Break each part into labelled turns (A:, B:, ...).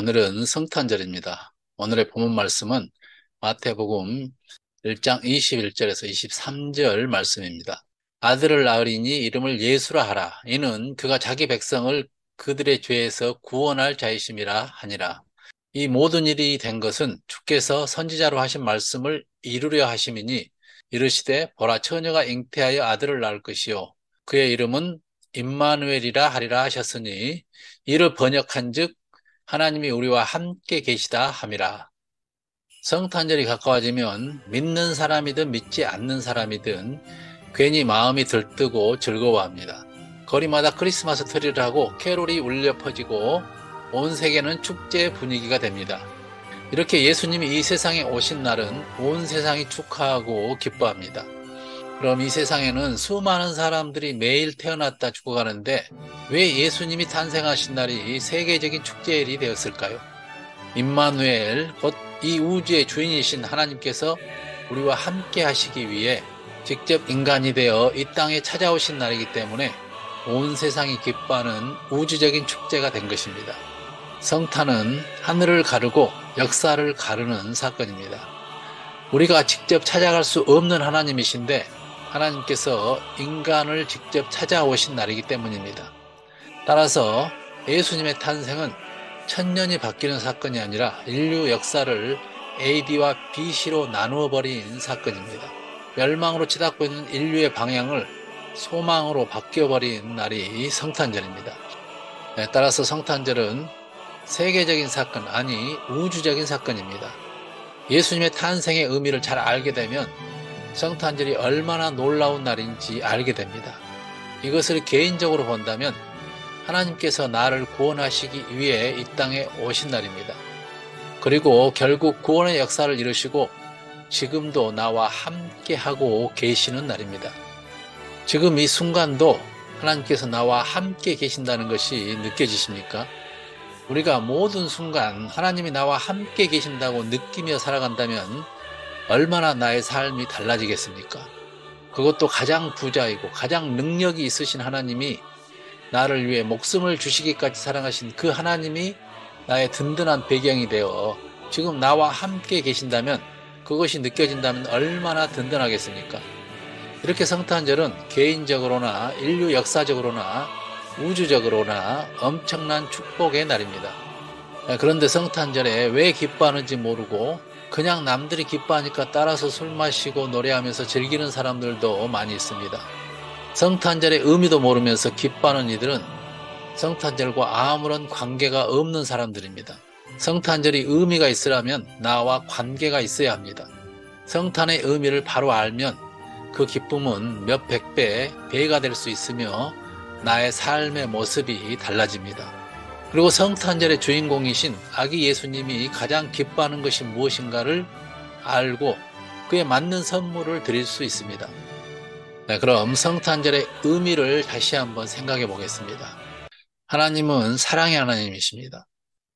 A: 오늘은 성탄절입니다. 오늘의 본문 말씀은 마태복음 1장 21절에서 23절 말씀입니다. 아들을 낳으리니 이름을 예수라 하라. 이는 그가 자기 백성을 그들의 죄에서 구원할 자이심이라 하니라. 이 모든 일이 된 것은 주께서 선지자로 하신 말씀을 이루려 하심이니 이르시되 보라 처녀가 잉태하여 아들을 낳을 것이요 그의 이름은 임마누엘이라 하리라 하셨으니 이를 번역한즉 하나님이 우리와 함께 계시다 함이라. 성탄절이 가까워지면 믿는 사람이든 믿지 않는 사람이든 괜히 마음이 들뜨고 즐거워합니다. 거리마다 크리스마스 트리를 하고 캐롤이 울려 퍼지고 온 세계는 축제 분위기가 됩니다. 이렇게 예수님이 이 세상에 오신 날은 온 세상이 축하하고 기뻐합니다. 그럼 이 세상에는 수많은 사람들이 매일 태어났다 죽어가는데 왜 예수님이 탄생하신 날이 세계적인 축제일이 되었을까요? 임마누엘, 곧 이 우주의 주인이신 하나님께서 우리와 함께 하시기 위해 직접 인간이 되어 이 땅에 찾아오신 날이기 때문에 온 세상이 기뻐하는 우주적인 축제가 된 것입니다. 성탄은 하늘을 가르고 역사를 가르는 사건입니다. 우리가 직접 찾아갈 수 없는 하나님이신데 하나님께서 인간을 직접 찾아오신 날이기 때문입니다. 따라서 예수님의 탄생은 천년이 바뀌는 사건이 아니라 인류 역사를 AD와 BC로 나누어 버린 사건입니다. 멸망으로 치닫고 있는 인류의 방향을 소망으로 바뀌어버린 날이 성탄절입니다. 따라서 성탄절은 세계적인 사건, 아니 우주적인 사건입니다. 예수님의 탄생의 의미를 잘 알게 되면 성탄절이 얼마나 놀라운 날인지 알게 됩니다. 이것을 개인적으로 본다면 하나님께서 나를 구원하시기 위해 이 땅에 오신 날입니다. 그리고 결국 구원의 역사를 이루시고 지금도 나와 함께하고 계시는 날입니다. 지금 이 순간도 하나님께서 나와 함께 계신다는 것이 느껴지십니까? 우리가 모든 순간 하나님이 나와 함께 계신다고 느끼며 살아간다면 얼마나 나의 삶이 달라지겠습니까? 그것도 가장 부자이고 가장 능력이 있으신 하나님이 나를 위해 목숨을 주시기까지 사랑하신 그 하나님이 나의 든든한 배경이 되어 지금 나와 함께 계신다면 그것이 느껴진다면 얼마나 든든하겠습니까? 이렇게 성탄절은 개인적으로나 인류 역사적으로나 우주적으로나 엄청난 축복의 날입니다. 그런데 성탄절에 왜 기뻐하는지 모르고 그냥 남들이 기뻐하니까 따라서 술 마시고 노래하면서 즐기는 사람들도 많이 있습니다. 성탄절의 의미도 모르면서 기뻐하는 이들은 성탄절과 아무런 관계가 없는 사람들입니다. 성탄절이 의미가 있으려면 나와 관계가 있어야 합니다. 성탄의 의미를 바로 알면 그 기쁨은 몇 백배, 배가 될 수 있으며 나의 삶의 모습이 달라집니다. 그리고 성탄절의 주인공이신 아기 예수님이 가장 기뻐하는 것이 무엇인가를 알고 그에 맞는 선물을 드릴 수 있습니다. 그럼 성탄절의 의미를 다시 한번 생각해 보겠습니다. 하나님은 사랑의 하나님이십니다.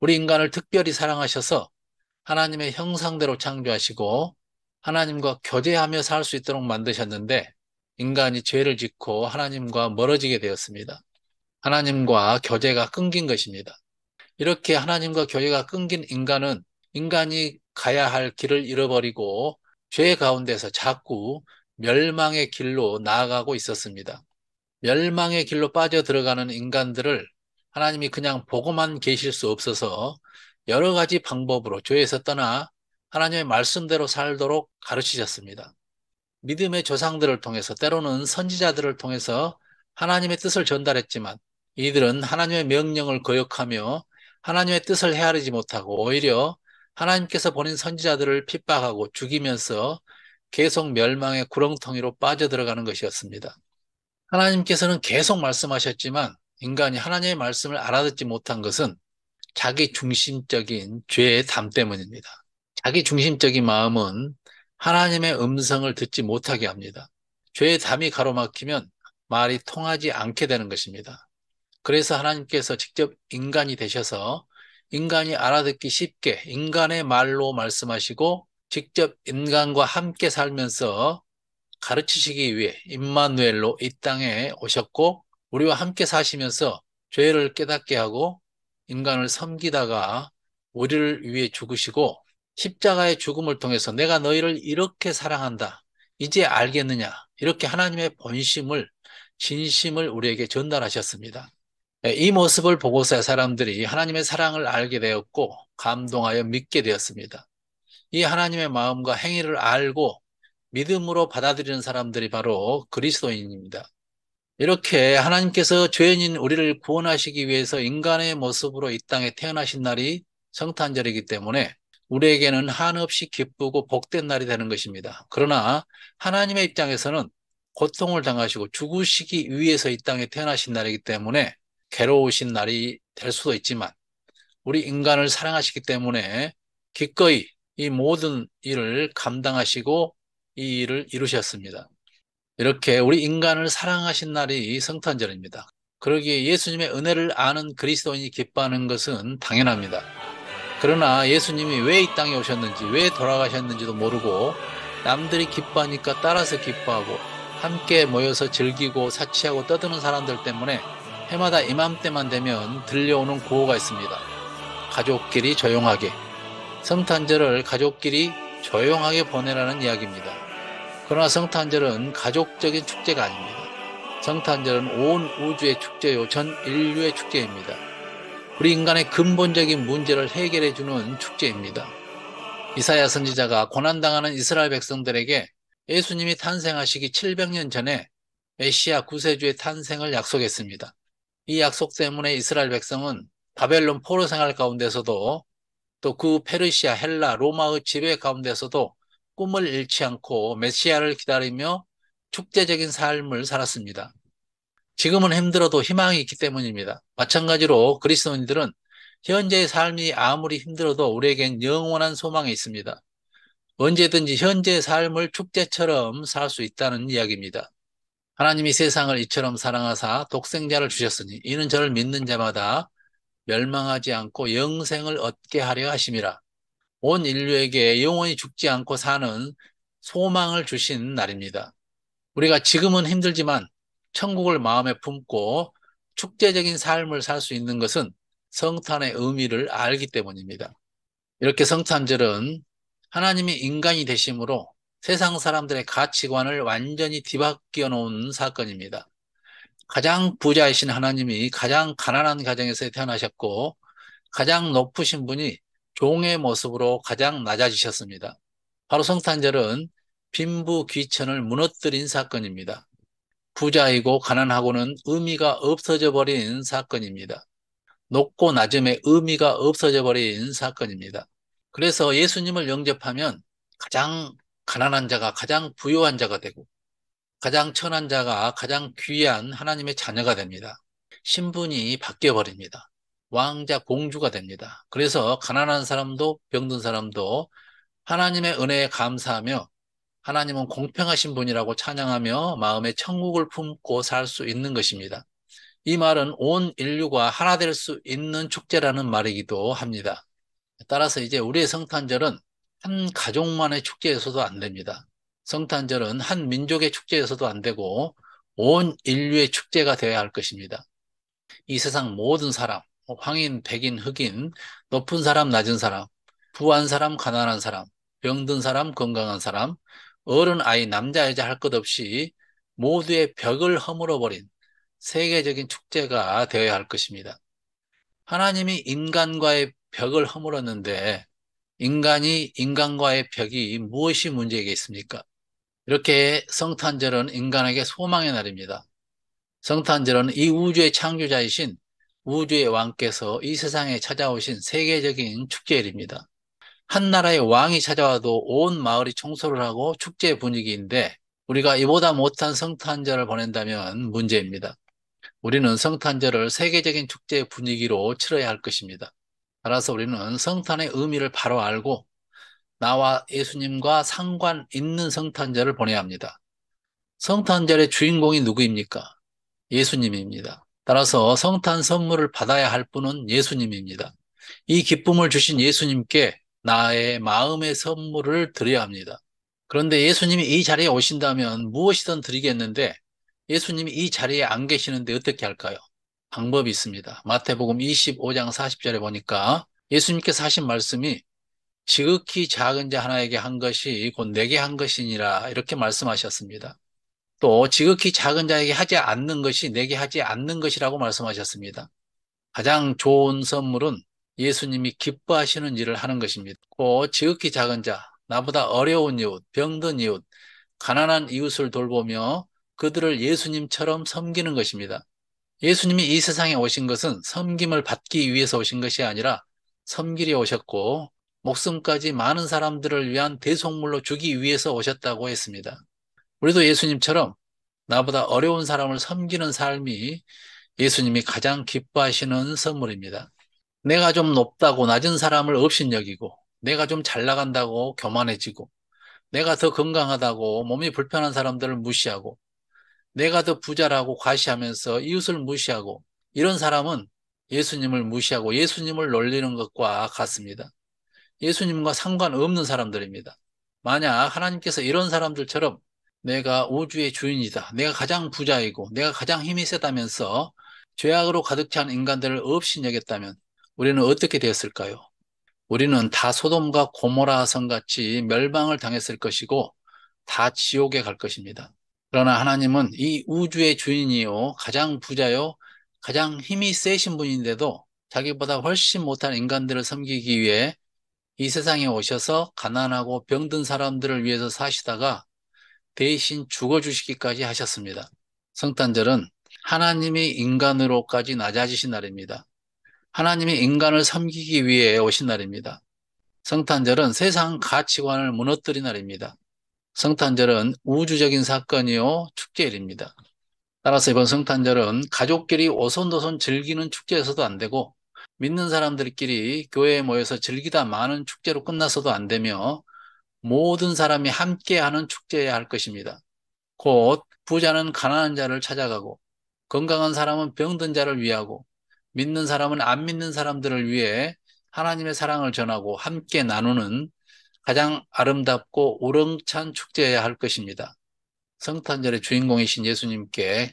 A: 우리 인간을 특별히 사랑하셔서 하나님의 형상대로 창조하시고 하나님과 교제하며 살 수 있도록 만드셨는데 인간이 죄를 짓고 하나님과 멀어지게 되었습니다. 하나님과 교제가 끊긴 것입니다. 이렇게 하나님과 교제가 끊긴 인간은 인간이 가야 할 길을 잃어버리고 죄 가운데서 자꾸 멸망의 길로 나아가고 있었습니다. 멸망의 길로 빠져 들어가는 인간들을 하나님이 그냥 보고만 계실 수 없어서 여러 가지 방법으로 죄에서 떠나 하나님의 말씀대로 살도록 가르치셨습니다. 믿음의 조상들을 통해서 때로는 선지자들을 통해서 하나님의 뜻을 전달했지만 이들은 하나님의 명령을 거역하며 하나님의 뜻을 헤아리지 못하고 오히려 하나님께서 보낸 선지자들을 핍박하고 죽이면서 계속 멸망의 구렁텅이로 빠져들어가는 것이었습니다. 하나님께서는 계속 말씀하셨지만 인간이 하나님의 말씀을 알아듣지 못한 것은 자기 중심적인 죄의 담 때문입니다. 자기 중심적인 마음은 하나님의 음성을 듣지 못하게 합니다. 죄의 담이 가로막히면 말이 통하지 않게 되는 것입니다. 그래서 하나님께서 직접 인간이 되셔서 인간이 알아듣기 쉽게 인간의 말로 말씀하시고 직접 인간과 함께 살면서 가르치시기 위해 임마누엘로 이 땅에 오셨고 우리와 함께 사시면서 죄를 깨닫게 하고 인간을 섬기다가 우리를 위해 죽으시고 십자가의 죽음을 통해서 내가 너희를 이렇게 사랑한다. 이제 알겠느냐? 이렇게 하나님의 본심을, 진심을 우리에게 전달하셨습니다. 이 모습을 보고서 사람들이 하나님의 사랑을 알게 되었고 감동하여 믿게 되었습니다. 이 하나님의 마음과 행위를 알고 믿음으로 받아들이는 사람들이 바로 그리스도인입니다. 이렇게 하나님께서 죄인인 우리를 구원하시기 위해서 인간의 모습으로 이 땅에 태어나신 날이 성탄절이기 때문에 우리에게는 한없이 기쁘고 복된 날이 되는 것입니다. 그러나 하나님의 입장에서는 고통을 당하시고 죽으시기 위해서 이 땅에 태어나신 날이기 때문에 괴로우신 날이 될 수도 있지만 우리 인간을 사랑하시기 때문에 기꺼이 이 모든 일을 감당하시고 이 일을 이루셨습니다. 이렇게 우리 인간을 사랑하신 날이 성탄절입니다. 그러기에 예수님의 은혜를 아는 그리스도인이 기뻐하는 것은 당연합니다. 그러나 예수님이 왜 이 땅에 오셨는지, 왜 돌아가셨는지도 모르고 남들이 기뻐하니까 따라서 기뻐하고 함께 모여서 즐기고 사치하고 떠드는 사람들 때문에 해마다 이맘때만 되면 들려오는 구호가 있습니다. 가족끼리 조용하게. 성탄절을 가족끼리 조용하게 보내라는 이야기입니다. 그러나 성탄절은 가족적인 축제가 아닙니다. 성탄절은 온 우주의 축제요, 전 인류의 축제입니다. 우리 인간의 근본적인 문제를 해결해 주는 축제입니다. 이사야 선지자가 고난당하는 이스라엘 백성들에게 예수님이 탄생하시기 700년 전에 메시아 구세주의 탄생을 약속했습니다. 이 약속 때문에 이스라엘 백성은 바벨론 포로 생활 가운데서도 또 그 페르시아, 헬라, 로마의 지배 가운데서도 꿈을 잃지 않고 메시아를 기다리며 축제적인 삶을 살았습니다. 지금은 힘들어도 희망이 있기 때문입니다. 마찬가지로 그리스도인들은 현재의 삶이 아무리 힘들어도 우리에겐 영원한 소망이 있습니다. 언제든지 현재의 삶을 축제처럼 살 수 있다는 이야기입니다. 하나님이 세상을 이처럼 사랑하사 독생자를 주셨으니 이는 저를 믿는 자마다 멸망하지 않고 영생을 얻게 하려 하심이라. 온 인류에게 영원히 죽지 않고 사는 소망을 주신 날입니다. 우리가 지금은 힘들지만 천국을 마음에 품고 축제적인 삶을 살 수 있는 것은 성탄의 의미를 알기 때문입니다. 이렇게 성탄절은 하나님이 인간이 되심으로 세상 사람들의 가치관을 완전히 뒤바뀌어 놓은 사건입니다. 가장 부자이신 하나님이 가장 가난한 가정에서 태어나셨고 가장 높으신 분이 종의 모습으로 가장 낮아지셨습니다. 바로 성탄절은 빈부귀천을 무너뜨린 사건입니다. 부자이고 가난하고는 의미가 없어져 버린 사건입니다. 높고 낮음의 의미가 없어져 버린 사건입니다. 그래서 예수님을 영접하면 가장 가난한 자가 가장 부유한 자가 되고 가장 천한 자가 가장 귀한 하나님의 자녀가 됩니다. 신분이 바뀌어 버립니다. 왕자 공주가 됩니다. 그래서 가난한 사람도 병든 사람도 하나님의 은혜에 감사하며 하나님은 공평하신 분이라고 찬양하며 마음의 천국을 품고 살 수 있는 것입니다. 이 말은 온 인류가 하나 될 수 있는 축제라는 말이기도 합니다. 따라서 이제 우리의 성탄절은 한 가족만의 축제에서도 안 됩니다. 성탄절은 한 민족의 축제에서도 안 되고 온 인류의 축제가 되어야 할 것입니다. 이 세상 모든 사람, 황인, 백인, 흑인, 높은 사람, 낮은 사람, 부한 사람, 가난한 사람, 병든 사람, 건강한 사람, 어른, 아이, 남자, 여자 할 것 없이 모두의 벽을 허물어버린 세계적인 축제가 되어야 할 것입니다. 하나님이 인간과의 벽을 허물었는데 인간이 인간과의 벽이 무엇이 문제겠습니까? 이렇게 성탄절은 인간에게 소망의 날입니다. 성탄절은 이 우주의 창조자이신 우주의 왕께서 이 세상에 찾아오신 세계적인 축제일입니다. 한 나라의 왕이 찾아와도 온 마을이 청소를 하고 축제 분위기인데 우리가 이보다 못한 성탄절을 보낸다면 문제입니다. 우리는 성탄절을 세계적인 축제 분위기로 치러야 할 것입니다. 따라서 우리는 성탄의 의미를 바로 알고 나와 예수님과 상관 있는 성탄절을 보내야 합니다. 성탄절의 주인공이 누구입니까? 예수님입니다. 따라서 성탄 선물을 받아야 할 분은 예수님입니다. 이 기쁨을 주신 예수님께 나의 마음의 선물을 드려야 합니다. 그런데 예수님이 이 자리에 오신다면 무엇이든 드리겠는데 예수님이 이 자리에 안 계시는데 어떻게 할까요? 방법이 있습니다. 마태복음 25장 40절에 보니까 예수님께서 하신 말씀이 지극히 작은 자 하나에게 한 것이 곧 내게 한 것이니라 이렇게 말씀하셨습니다. 또 지극히 작은 자에게 하지 않는 것이 내게 하지 않는 것이라고 말씀하셨습니다. 가장 좋은 선물은 예수님이 기뻐하시는 일을 하는 것입니다. 또 지극히 작은 자, 나보다 어려운 이웃, 병든 이웃, 가난한 이웃을 돌보며 그들을 예수님처럼 섬기는 것입니다. 예수님이 이 세상에 오신 것은 섬김을 받기 위해서 오신 것이 아니라 섬기려 오셨고 목숨까지 많은 사람들을 위한 대속물로 주기 위해서 오셨다고 했습니다. 우리도 예수님처럼 나보다 어려운 사람을 섬기는 삶이 예수님이 가장 기뻐하시는 선물입니다. 내가 좀 높다고 낮은 사람을 업신여기고 내가 좀 잘 나간다고 교만해지고 내가 더 건강하다고 몸이 불편한 사람들을 무시하고 내가 더 부자라고 과시하면서 이웃을 무시하고 이런 사람은 예수님을 무시하고 예수님을 놀리는 것과 같습니다. 예수님과 상관없는 사람들입니다. 만약 하나님께서 이런 사람들처럼 내가 우주의 주인이다, 내가 가장 부자이고 내가 가장 힘이 세다면서 죄악으로 가득 찬 인간들을 없이 여겼다면 우리는 어떻게 되었을까요? 우리는 다 소돔과 고모라 성같이 멸망을 당했을 것이고 다 지옥에 갈 것입니다. 그러나 하나님은 이 우주의 주인이요, 가장 부자요, 가장 힘이 세신 분인데도 자기보다 훨씬 못한 인간들을 섬기기 위해 이 세상에 오셔서 가난하고 병든 사람들을 위해서 사시다가 대신 죽어주시기까지 하셨습니다. 성탄절은 하나님이 인간으로까지 낮아지신 날입니다. 하나님이 인간을 섬기기 위해 오신 날입니다. 성탄절은 세상 가치관을 무너뜨린 날입니다. 성탄절은 우주적인 사건이요, 축제일입니다. 따라서 이번 성탄절은 가족끼리 오손도손 즐기는 축제여서도 안 되고 믿는 사람들끼리 교회에 모여서 즐기다 마는 축제로 끝나서도 안 되며 모든 사람이 함께하는 축제여야 할 것입니다. 곧 부자는 가난한 자를 찾아가고 건강한 사람은 병든 자를 위하고 믿는 사람은 안 믿는 사람들을 위해 하나님의 사랑을 전하고 함께 나누는 가장 아름답고 우렁찬 축제여야 할 것입니다. 성탄절의 주인공이신 예수님께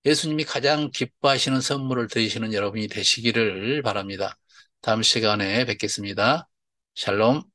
A: 예수님이 가장 기뻐하시는 선물을 드리시는 여러분이 되시기를 바랍니다. 다음 시간에 뵙겠습니다. 샬롬.